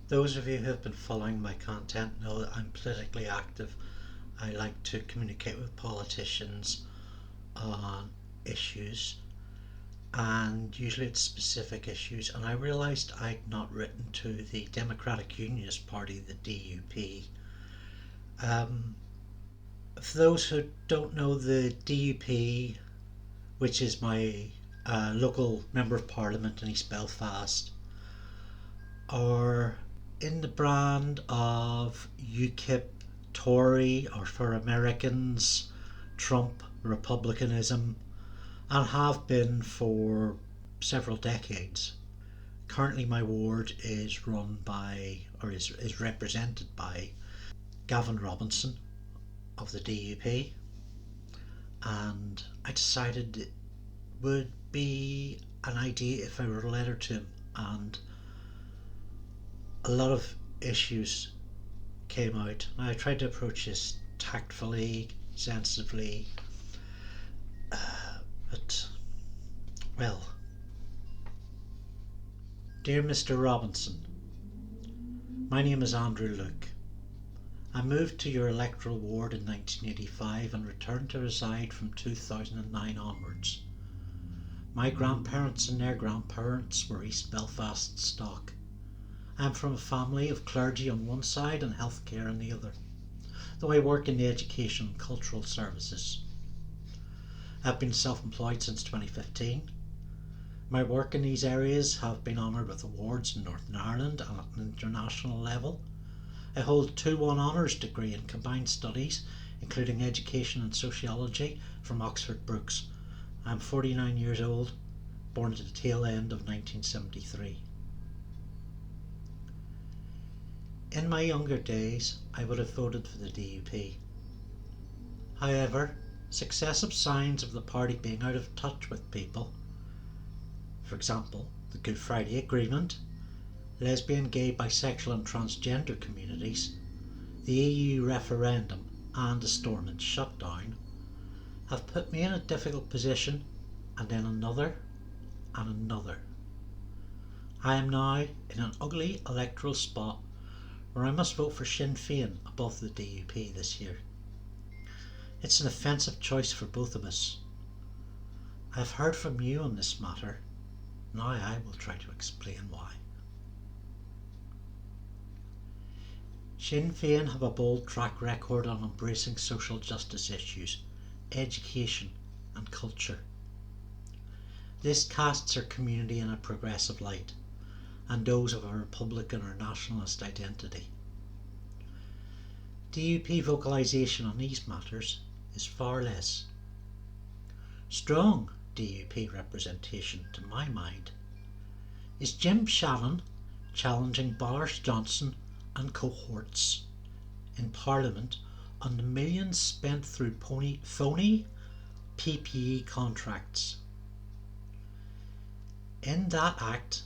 Those of you who have been following my content know that I'm politically active. I like to communicate with politicians on issues, and usually it's specific issues. And I realised I'd not written to the Democratic Unionist Party, the DUP. Um, for those who don't know, the DUP, which is my local Member of Parliament in East Belfast, are in the brand of UKIP, Tory, or for Americans, Trump Republicanism, and have been for several decades. Currently, my ward is run by, or is represented by, Gavin Robinson of the DUP, and I decided it would be an idea if I wrote a letter to him, and a lot of issues came out. And I tried to approach this tactfully, sensitively, but, well, dear Mr. Robinson, my name is Andrew Luke. I moved to your electoral ward in 1985 and returned to reside from 2009 onwards. My grandparents and their grandparents were East Belfast stock. I am from a family of clergy on one side and healthcare on the other, though I work in the education and cultural services. I've been self-employed since 2015. My work in these areas have been honoured with awards in Northern Ireland and at an international level. I hold 2-1 honours degree in combined studies, including education and sociology, from Oxford Brookes. I am 49 years old, born at the tail end of 1973. In my younger days, I would have voted for the DUP. However, successive signs of the party being out of touch with people, for example, the Good Friday Agreement, lesbian, gay, bisexual and transgender communities, the EU referendum and the Stormont shutdown, have put me in a difficult position, and then another and another. I am now in an ugly electoral spot where I must vote for Sinn Féin above the DUP this year. It's an offensive choice for both of us. I have heard from you on this matter. Now I will try to explain why. Sinn Féin have a bold track record on embracing social justice issues, education and culture. This casts our community in a progressive light, and those of a Republican or nationalist identity. DUP vocalisation on these matters is far less. Strong DUP representation, to my mind, is Jim Shannon challenging Boris Johnson and cohorts in Parliament on the millions spent through phony PPE contracts. In that act,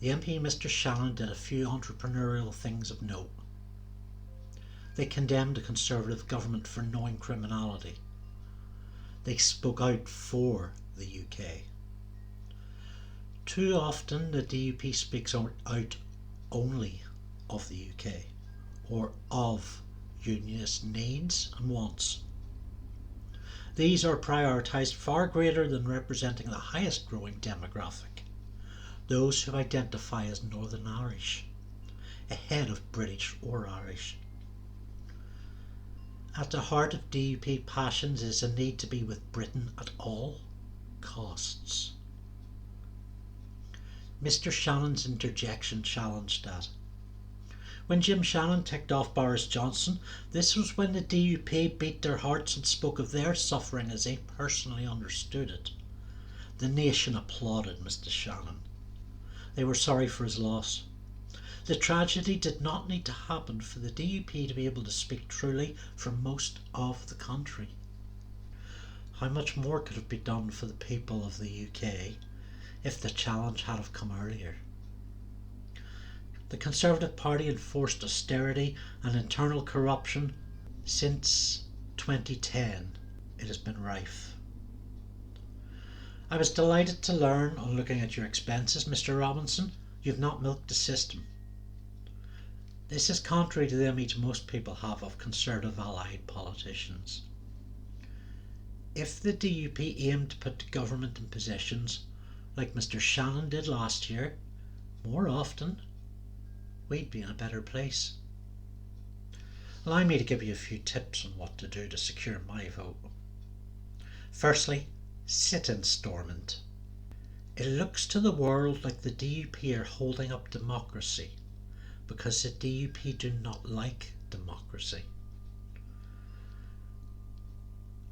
the MP Mr. Shannon did a few entrepreneurial things of note. They condemned the Conservative government for knowing criminality. They spoke out for the UK. Too often the DUP speaks out only of the UK, or of unionist needs and wants. These are prioritised far greater than representing the highest growing demographic, those who identify as Northern Irish, ahead of British or Irish. At the heart of DUP passions is a need to be with Britain at all costs. Mr. Shannon's interjection challenged that. When Jim Shannon ticked off Boris Johnson, this was when the DUP beat their hearts and spoke of their suffering as they personally understood it. The nation applauded Mr. Shannon. They were sorry for his loss. The tragedy did not need to happen for the DUP to be able to speak truly for most of the country. How much more could have been done for the people of the UK if the challenge had have come earlier? The Conservative Party enforced austerity and internal corruption since 2010. It has been rife. I was delighted to learn on looking at your expenses, Mr. Robinson, you've not milked the system. This is contrary to the image most people have of Conservative allied politicians. If the DUP aimed to put the government in positions like Mr Shannon did last year, more often, we'd be in a better place. Allow me to give you a few tips on what to do to secure my vote. Firstly, sit-in Stormont. It looks to the world like the DUP are holding up democracy because the DUP do not like democracy.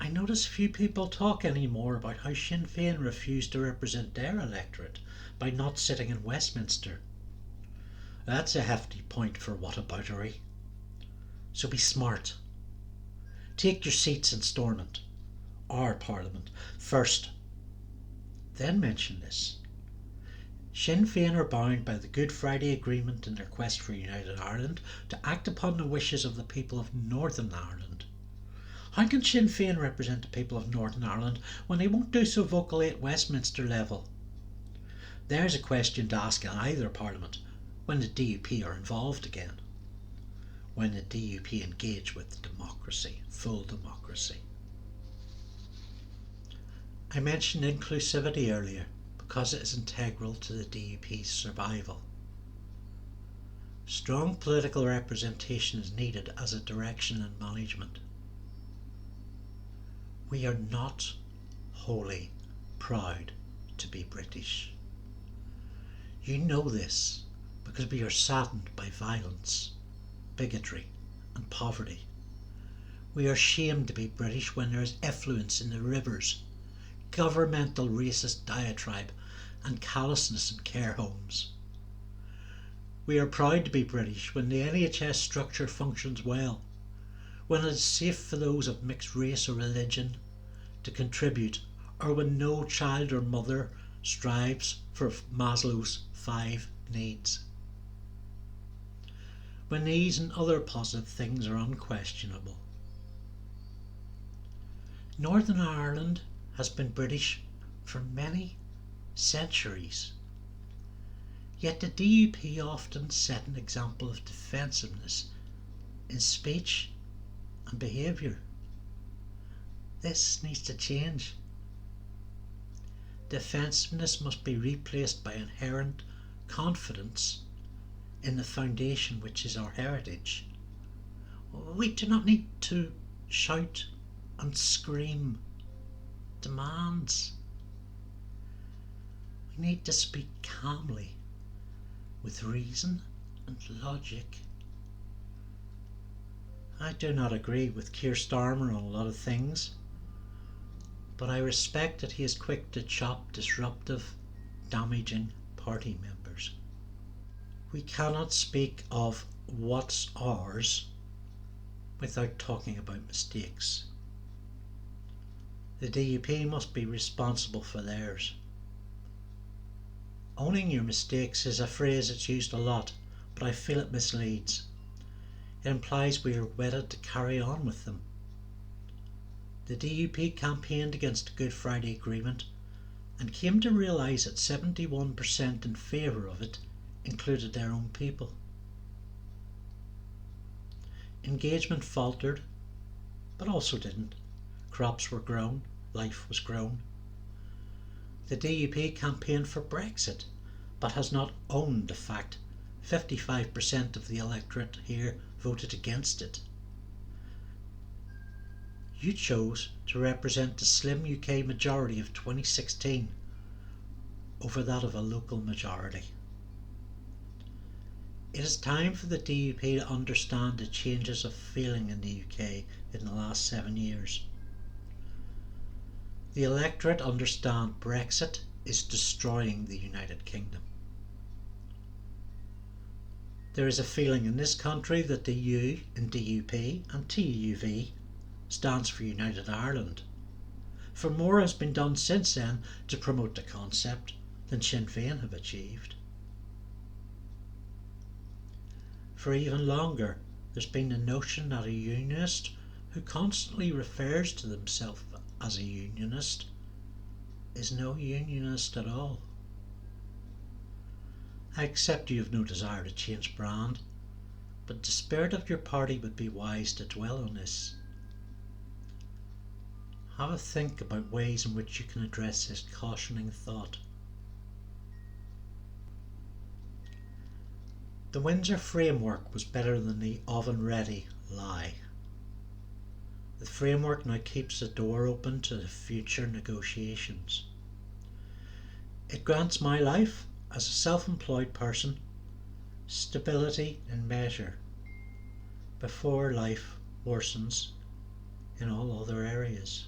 I notice few people talk anymore about how Sinn Féin refused to represent their electorate by not sitting in Westminster. That's a hefty point for whataboutery. So be smart. Take your seats in Stormont, our Parliament, first. Then mention this. Sinn Féin are bound by the Good Friday Agreement in their quest for United Ireland to act upon the wishes of the people of Northern Ireland. How can Sinn Féin represent the people of Northern Ireland when they won't do so vocally at Westminster level? There's a question to ask in either Parliament when the DUP are involved again. When the DUP engage with democracy, full democracy. I mentioned inclusivity earlier because it is integral to the DUP's survival. Strong political representation is needed as a direction in management. We are not wholly proud to be British. You know this because we are saddened by violence, bigotry and poverty. We are ashamed to be British when there is effluence in the rivers, governmental racist diatribe and callousness in care homes. We are proud to be British when the NHS structure functions well, when it is safe for those of mixed race or religion to contribute, or when no child or mother strives for Maslow's 5 needs. When these and other positive things are unquestionable. Northern Ireland has been British for many centuries. Yet the DUP often set an example of defensiveness in speech and behaviour. This needs to change. Defensiveness must be replaced by inherent confidence in the foundation which is our heritage. We do not need to shout and scream demands. We need to speak calmly with reason and logic. I do not agree with Keir Starmer on a lot of things, but I respect that he is quick to chop disruptive, damaging party members. We cannot speak of what's ours without talking about mistakes. The DUP must be responsible for theirs. Owning your mistakes is a phrase that's used a lot, but I feel it misleads. It implies we are wedded to carry on with them. The DUP campaigned against the Good Friday Agreement and came to realise that 71% in favour of it included their own people. Engagement faltered, but also didn't. Crops were grown, life was grown. The DUP campaigned for Brexit, but has not owned the fact 55% of the electorate here voted against it. You chose to represent the slim UK majority of 2016 over that of a local majority. It is time for the DUP to understand the changes of feeling in the UK in the last 7 years. The electorate understand Brexit is destroying the United Kingdom. There is a feeling in this country that the U in DUP and TUV stands for United Ireland, for more has been done since then to promote the concept than Sinn Féin have achieved. For even longer, there's been the notion that a unionist who constantly refers to themselves as a unionist is no unionist at all. I accept you have no desire to change brand, but the spirit of your party would be wise to dwell on this. Have a think about ways in which you can address this cautioning thought. The Windsor framework was better than the oven-ready lie. The framework now keeps the door open to the future negotiations. It grants my life, as a self-employed person, stability in measure, before life worsens in all other areas.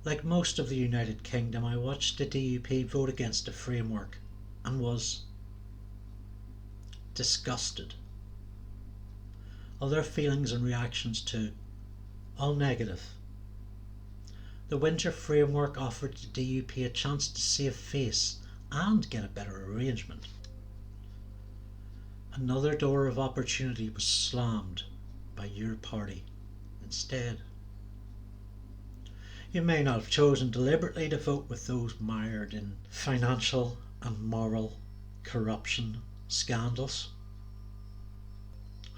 Like most of the United Kingdom, I watched the DUP vote against the framework and was disgusted. Other feelings and reactions too, all negative. The Windsor framework offered the DUP a chance to save face and get a better arrangement. Another door of opportunity was slammed by your party instead. You may not have chosen deliberately to vote with those mired in financial and moral corruption scandals.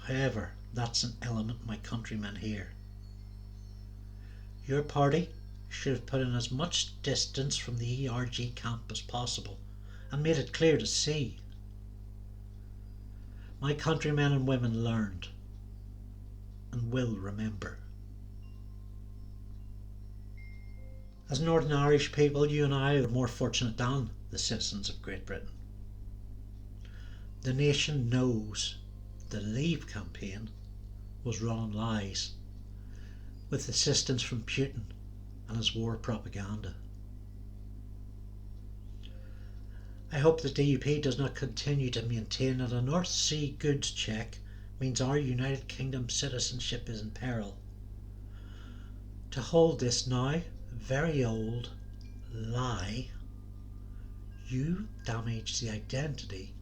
However, that's an element my countrymen hear. Your party should have put in as much distance from the ERG camp as possible and made it clear to see. My countrymen and women learned and will remember. As Northern Irish people, you and I are more fortunate than the citizens of Great Britain. The nation knows the Leave campaign was run on lies, with assistance from Putin and his war propaganda. I hope the DUP does not continue to maintain that a North Sea goods check means our United Kingdom citizenship is in peril. To hold this now very old lie, you damage the identity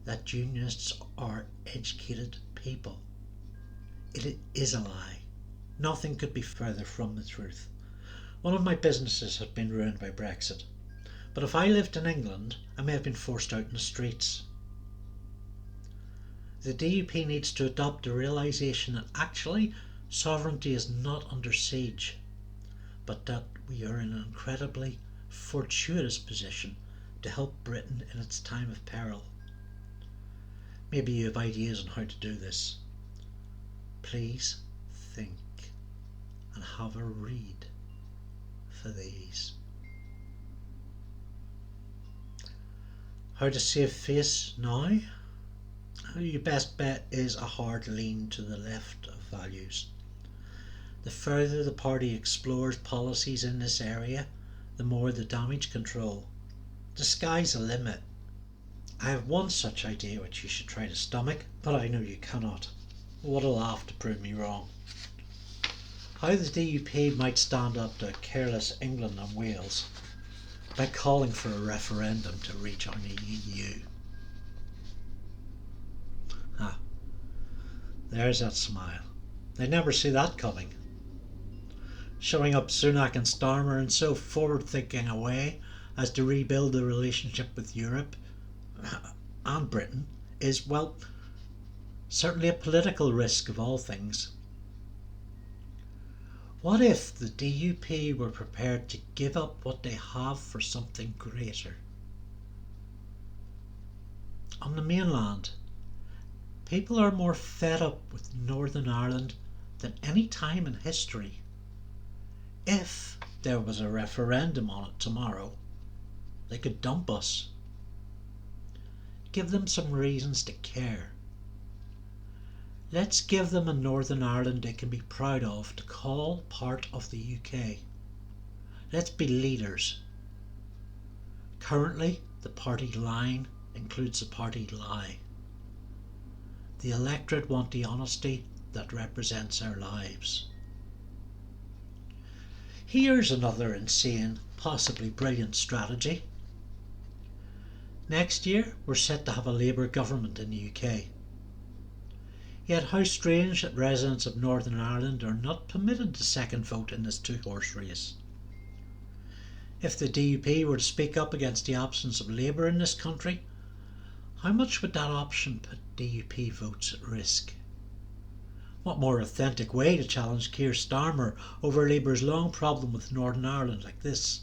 that Unionists are educated people. It is a lie. Nothing could be further from the truth. One of my businesses has been ruined by Brexit, but if I lived in England, I may have been forced out in the streets. The DUP needs to adopt the realisation that actually sovereignty is not under siege, but that we are in an incredibly fortuitous position to help Britain in its time of peril. Maybe you have ideas on how to do this. Please think and have a read for these. How to save face now? Your best bet is a hard lean to the left of values. The further the party explores policies in this area, the more the damage control. The sky's the limit. I have one such idea which you should try to stomach, but I know you cannot. What a laugh to prove me wrong. How the DUP might stand up to careless England and Wales by calling for a referendum to rejoin the EU. Ah, there's that smile. They never see that coming. Showing up Sunak and Starmer in so forward-thinking a way as to rebuild the relationship with Europe and Britain is, well, certainly a political risk of all things. What if the DUP were prepared to give up what they have for something greater? On the mainland, people are more fed up with Northern Ireland than any time in history. If there was a referendum on it tomorrow, they could dump us. Give them some reasons to care. Let's give them a Northern Ireland they can be proud of to call part of the UK. Let's be leaders. Currently, the party line includes the party lie. The electorate want the honesty that represents our lives. Here's another insane, possibly brilliant strategy. Next year, we're set to have a Labour government in the UK. Yet how strange that residents of Northern Ireland are not permitted to second vote in this two-horse race. If the DUP were to speak up against the absence of Labour in this country, How much would that option put DUP votes at risk? What more authentic way to challenge Keir Starmer over Labour's long problem with Northern Ireland like this?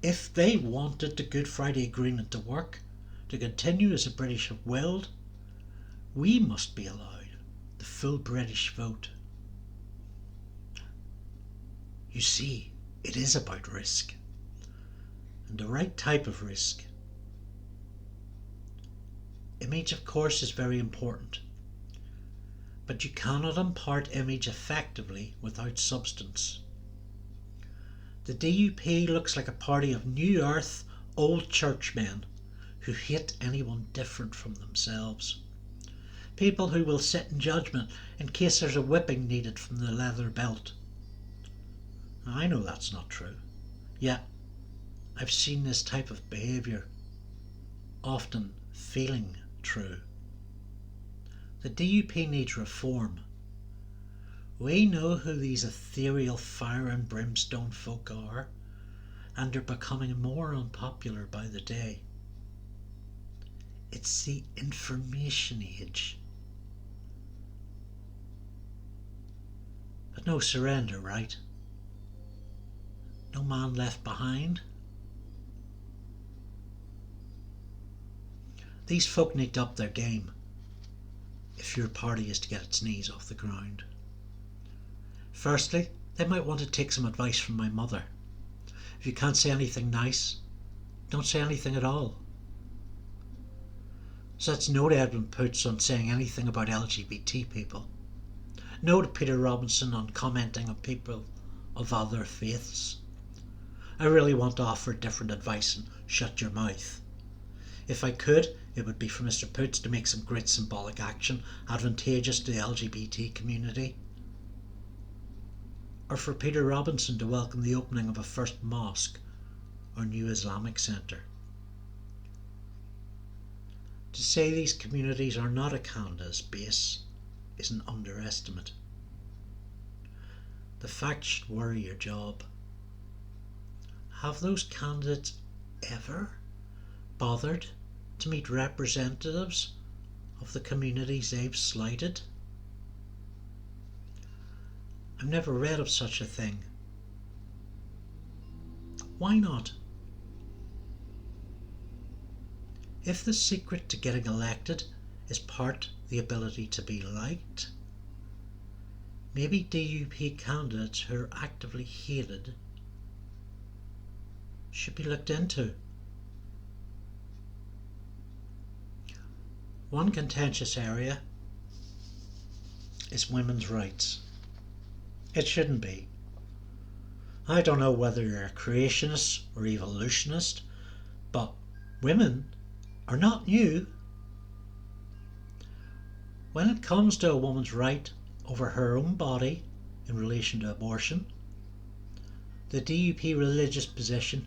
If they wanted the Good Friday Agreement to work, to continue as the British have willed, we must be allowed the full British vote. You see, it is about risk, and the right type of risk. Image, of course, is very important, but you cannot impart image effectively without substance. The DUP looks like a party of New Earth old churchmen who hate anyone different from themselves. People who will sit in judgment in case there's a whipping needed from the leather belt. Now, I know that's not true, yet I've seen this type of behaviour, often feeling true. The DUP needs reform. We know who these ethereal fire and brimstone folk are, and they're becoming more unpopular by the day. It's the information age. But no surrender, right? No man left behind. These folk need to up their game if your party is to get its knees off the ground. Firstly, they might want to take some advice from my mother. If you can't say anything nice, don't say anything at all. So that's no to Edwin Poots on saying anything about LGBT people. No to Peter Robinson on commenting on people of other faiths. I really want to offer different advice and shut your mouth. If I could, it would be for Mr. Poots to make some great symbolic action advantageous to the LGBT community. Or for Peter Robinson to welcome the opening of a first mosque or new Islamic centre. To say these communities are not a Canada's base is an underestimate. The fact should worry your job. Have those candidates ever bothered to meet representatives of the communities they've slighted? I've never read of such a thing. Why not? If the secret to getting elected is part the ability to be liked, maybe DUP candidates who are actively hated should be looked into. One contentious area is women's rights. It shouldn't be. I don't know whether you're a creationist or evolutionist, but women are not new. When it comes to a woman's right over her own body in relation to abortion, the DUP religious position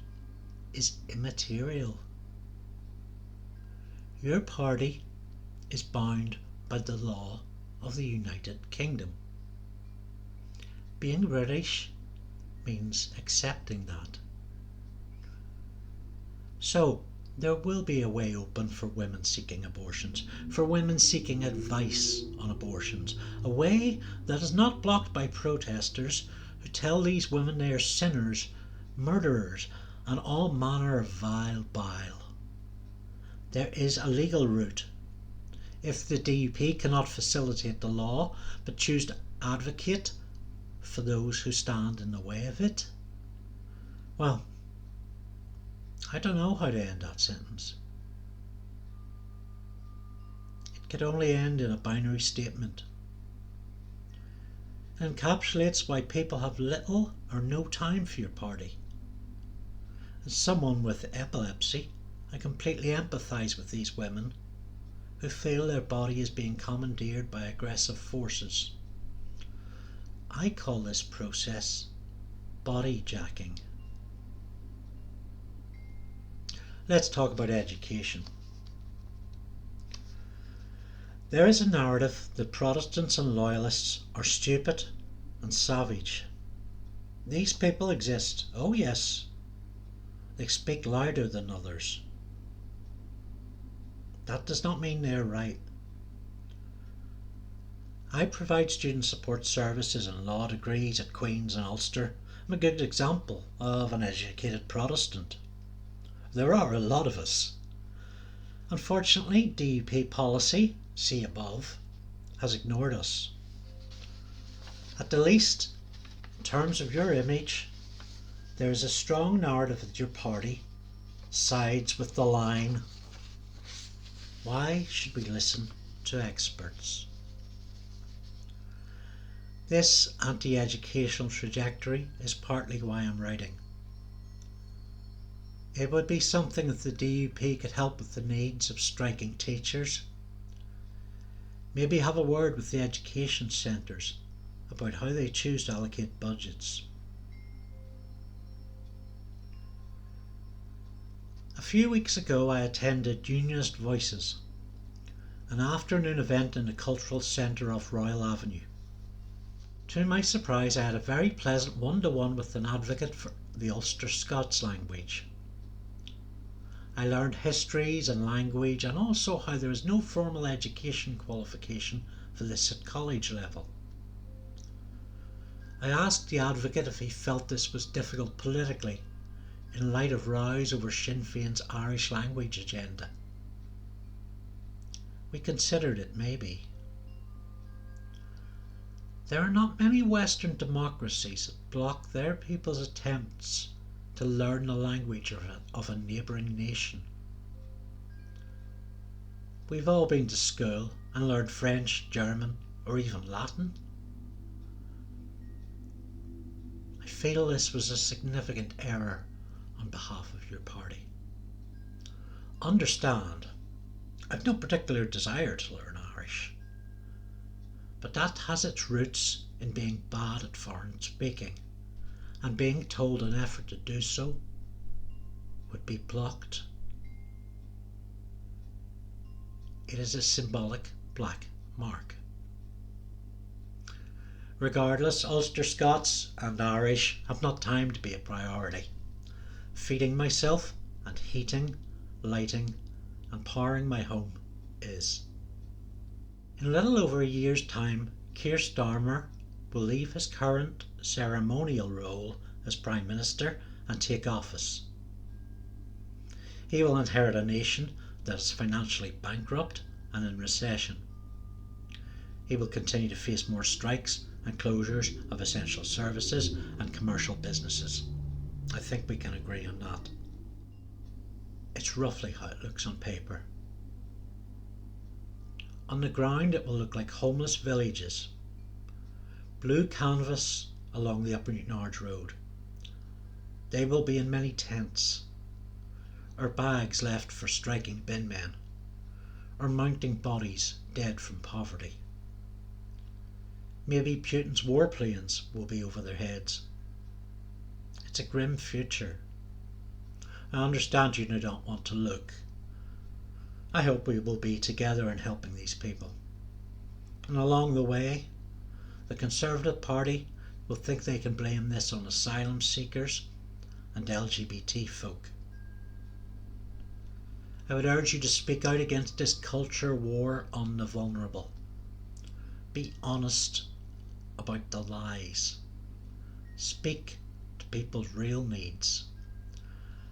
is immaterial. Your party is bound by the law of the United Kingdom. Being British means accepting that. So, there will be a way open for women seeking abortions, for women seeking advice on abortions, a way that is not blocked by protesters who tell these women they are sinners, murderers, and all manner of vile bile. There is a legal route. If the DUP cannot facilitate the law, but choose to advocate for those who stand in the way of it, well, I don't know how to end that sentence. It could only end in a binary statement. It encapsulates why people have little or no time for your party. As someone with epilepsy, I completely empathise with these women who feel their body is being commandeered by aggressive forces. I call this process body jacking. Let's talk about education. There is a narrative that Protestants and Loyalists are stupid and savage. These people exist, oh yes. They speak louder than others. That does not mean they're right. I provide student support services and law degrees at Queen's and Ulster. I'm a good example of an educated Protestant. There are a lot of us. Unfortunately, DUP policy, see above, has ignored us. At the least, in terms of your image, there is a strong narrative that your party sides with the line, why should we listen to experts? This anti-educational trajectory is partly why I'm writing. It would be something if the DUP could help with the needs of striking teachers. Maybe have a word with the education centres about how they choose to allocate budgets. A few weeks ago I attended Unionist Voices, an afternoon event in the Cultural Centre off Royal Avenue. To my surprise, I had a very pleasant one-to-one with an advocate for the Ulster Scots language. I learned histories and language, and also how there is no formal education qualification for this at college level. I asked the advocate if he felt this was difficult politically, in light of rows over Sinn Féin's Irish language agenda. We considered it maybe. There are not many Western democracies that block their people's attempts to learn the language of a neighbouring nation. We've all been to school and learned French, German, or even Latin. I feel this was a significant error on behalf of your party. Understand, I've no particular desire to learn Irish, but that has its roots in being bad at foreign speaking, and being told an effort to do so would be blocked. It is a symbolic black mark. Regardless, Ulster Scots and Irish have not time to be a priority. Feeding myself and heating, lighting and powering my home is. In a little over a year's time, Keir Starmer will leave his current ceremonial role as Prime Minister and take office. He will inherit a nation that is financially bankrupt and in recession. He will continue to face more strikes and closures of essential services and commercial businesses. I think we can agree on that. It's roughly how it looks on paper. On the ground it will look like homeless villages. Blue canvas along the Upper Newtonards Road. They will be in many tents, or bags left for striking bin men, or mounting bodies dead from poverty. Maybe Putin's warplanes will be over their heads. It's a grim future. I understand you do not want to look. I hope we will be together in helping these people. And along the way, the Conservative Party will think they can blame this on asylum seekers and LGBT folk. I would urge you to speak out against this culture war on the vulnerable. Be honest about the lies. Speak to people's real needs.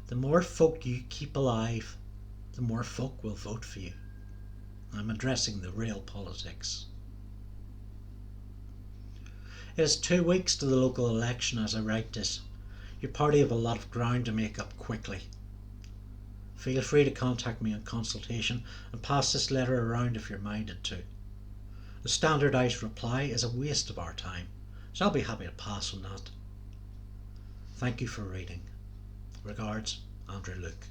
The more folk you keep alive, the more folk will vote for you. I'm addressing the real politics. It is 2 weeks to the local election as I write this. Your party have a lot of ground to make up quickly. Feel free to contact me on consultation and pass this letter around if you're minded to. The standardised reply is a waste of our time, so I'll be happy to pass on that. Thank you for reading. Regards, Andrew Luke.